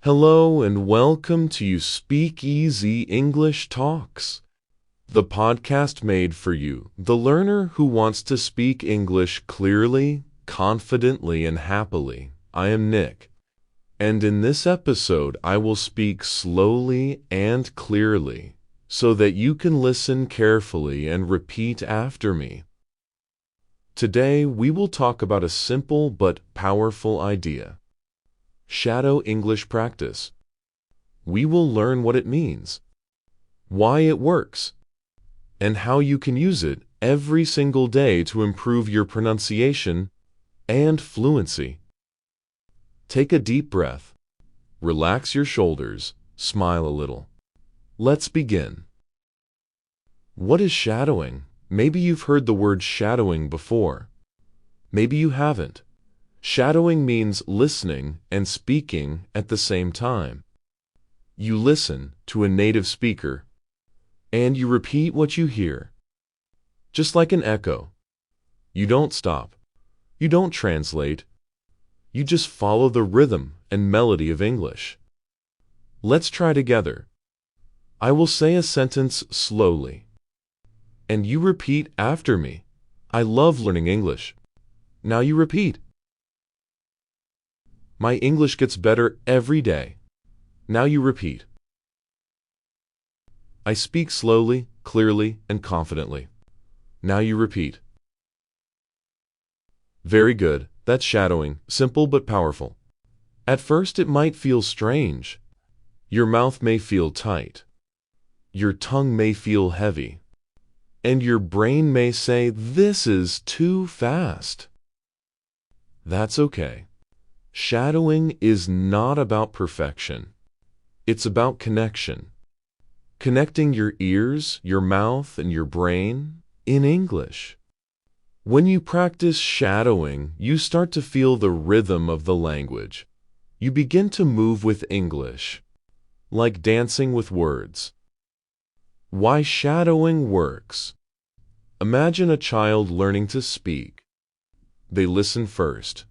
Hello and welcome to SpeakEasy English Talks, the podcast made for you, the learner who wants to speak English clearly, confidently, and happily. I am Nick, and in this episode I will speak slowly and clearly so that you can listen carefully and repeat after me. Today we will talk about a simple but powerful idea. Shadow English practice. We will learn what it means, why it works, and how you can use it every single day to improve your pronunciation and fluency. Take a deep breath, relax your shoulders, smile a little. Let's begin. What is shadowing? Maybe you've heard the word shadowing before. Maybe you haven't. Shadowing means listening and speaking at the same time. You listen to a native speaker, and you repeat what you hear. Just like an echo. You don't stop. You don't translate. You just follow the rhythm and melody of English. Let's try together. I will say a sentence slowly, and you repeat after me. I love learning English. Now you repeat. My English gets better every day. Now you repeat. I speak slowly, clearly, and confidently. Now you repeat. Very good. That's shadowing, simple but powerful. At first it might feel strange. Your mouth may feel tight. Your tongue may feel heavy. And your brain may say, "This is too fast." That's okay. Shadowing is not about perfection. It's about connection. Connecting your ears, your mouth, and your brain in English. When you practice shadowing, you start to feel the rhythm of the language. You begin to move with English, like dancing with words. Why shadowing works. Imagine a child learning to speak. They listen first.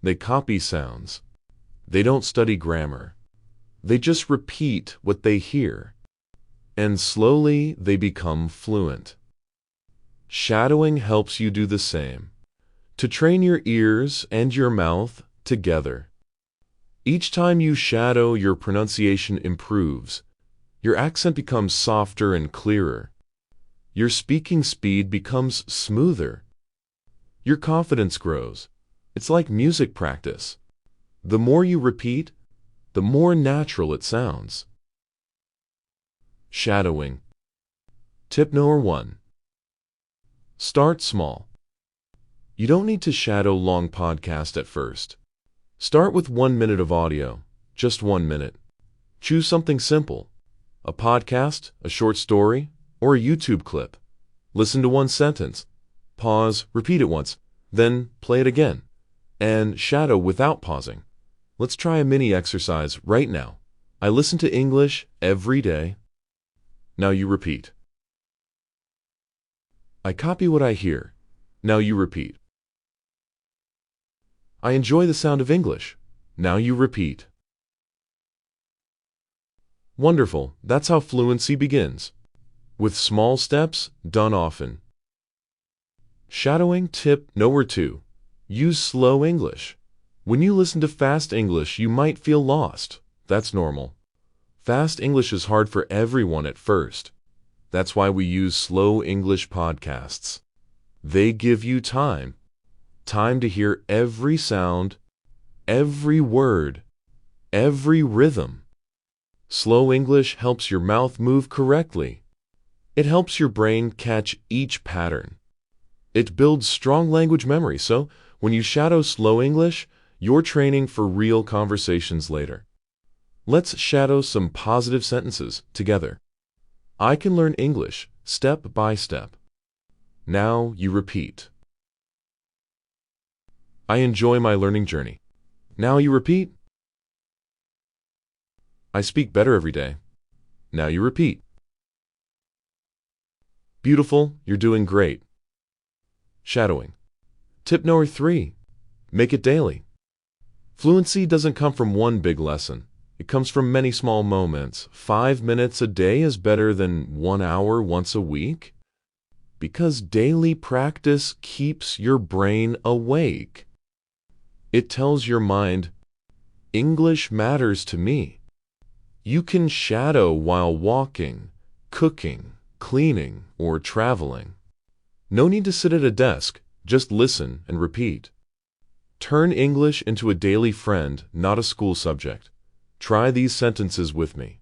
They copy sounds. They don't study grammar. They just repeat what they hear. And slowly they become fluent. Shadowing helps you do the same, to train your ears and your mouth together. Each time you shadow, your pronunciation improves. Your accent becomes softer and clearer. Your speaking speed becomes smoother. Your confidence grows. It's like music practice. The more you repeat, the more natural it sounds. Shadowing. Tip number 1. Start small. You don't need to shadow long podcasts at first. Start with 1 minute of audio, just 1 minute. Choose something simple. A podcast, a short story, or a YouTube clip. Listen to one sentence. Pause, repeat it once, then play it again. And shadow without pausing. Let's try a mini exercise right now. I listen to English every day. Now you repeat. I copy what I hear. Now you repeat. I enjoy the sound of English. Now you repeat. Wonderful. That's how fluency begins. With small steps, done often. Shadowing tip number 2. Use slow English. When you listen to fast English, you might feel lost. That's normal. Fast English is hard for everyone at first. That's why we use slow English podcasts. They give you time to hear every sound, every word, every rhythm. Slow English helps your mouth move correctly. It helps your brain catch each pattern. It builds strong language memory, so when you shadow slow English, you're training for real conversations later. Let's shadow some positive sentences together. I can learn English step by step. Now you repeat. I enjoy my learning journey. Now you repeat. I speak better every day. Now you repeat. Beautiful, you're doing great. Shadowing. Tip number 3. Make it daily. Fluency doesn't come from one big lesson. It comes from many small moments. 5 minutes a day is better than 1 hour once a week, because daily practice keeps your brain awake. It tells your mind, English matters to me. You can shadow while walking, cooking, cleaning, or traveling. No need to sit at a desk, just listen and repeat. Turn English into a daily friend, not a school subject. Try these sentences with me.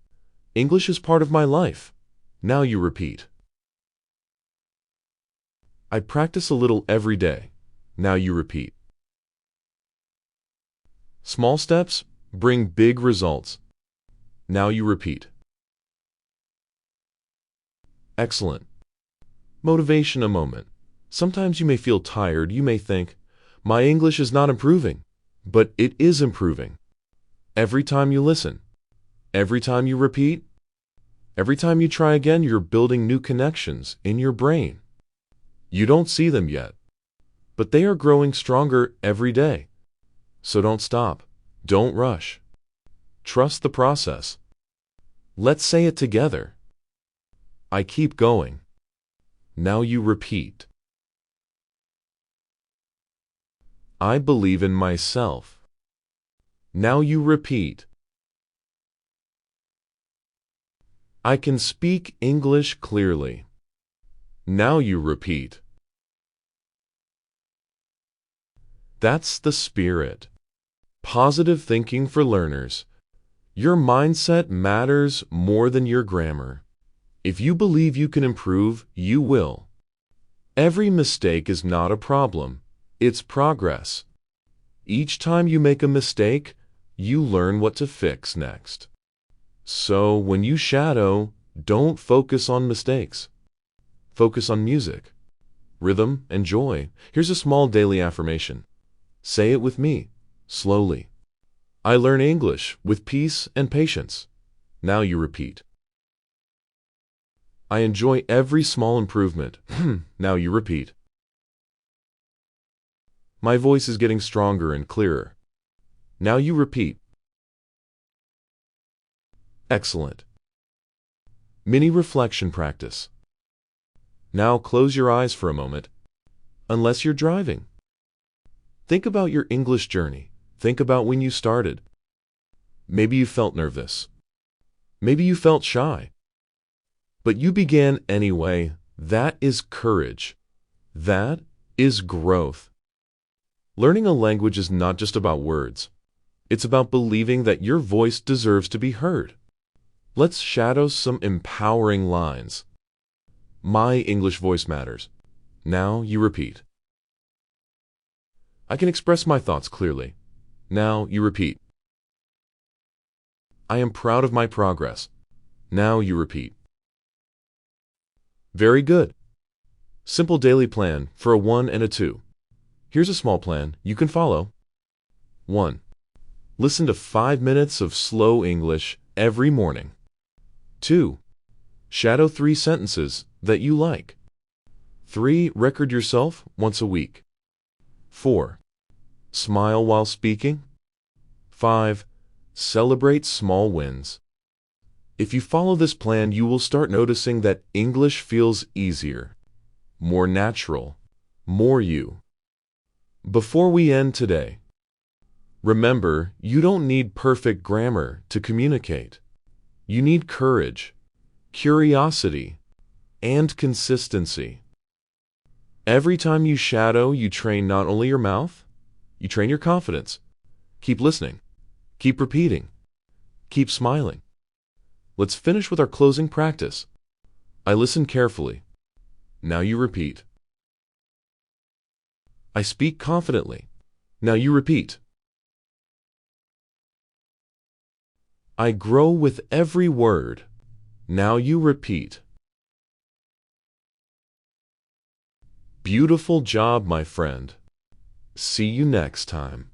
English is part of my life. Now you repeat. I practice a little every day. Now you repeat. Small steps bring big results. Now you repeat. Excellent. Motivation a moment. Sometimes you may feel tired. You may think, my English is not improving, but it is improving. Every time you listen, every time you repeat, every time you try again, you're building new connections in your brain. You don't see them yet, but they are growing stronger every day. So don't stop. Don't rush. Trust the process. Let's say it together. I keep going. Now you repeat. I believe in myself. Now you repeat. I can speak English clearly. Now you repeat. That's the spirit. Positive thinking for learners. Your mindset matters more than your grammar. If you believe you can improve, you will. Every mistake is not a problem. It's progress. Each time you make a mistake, you learn what to fix next. So when you shadow, don't focus on mistakes. Focus on music, rhythm, and joy. Here's a small daily affirmation. Say it with me, slowly. I learn English with peace and patience. Now you repeat. I enjoy every small improvement. Now you repeat. My voice is getting stronger and clearer. Now you repeat. Excellent. Mini reflection practice. Now close your eyes for a moment, unless you're driving. Think about your English journey. Think about when you started. Maybe you felt nervous. Maybe you felt shy. But you began anyway. That is courage. That is growth. Learning a language is not just about words. It's about believing that your voice deserves to be heard. Let's shadow some empowering lines. My English voice matters. Now you repeat. I can express my thoughts clearly. Now you repeat. I am proud of my progress. Now you repeat. Very good. Simple daily plan for a 1 and a 2. Here's a small plan you can follow. 1. Listen to 5 minutes of slow English every morning. 2. Shadow 3 sentences that you like. 3. Record yourself once a week. 4. Smile while speaking. 5. Celebrate small wins. If you follow this plan, you will start noticing that English feels easier, more natural, more you. Before we end today, remember, you don't need perfect grammar to communicate. You need courage, curiosity, and consistency. Every time you shadow, you train not only your mouth, you train your confidence. Keep listening. Keep repeating. Keep smiling. Let's finish with our closing practice. I listen carefully. Now you repeat. I speak confidently. Now you repeat. I grow with every word. Now you repeat. Beautiful job, my friend. See you next time.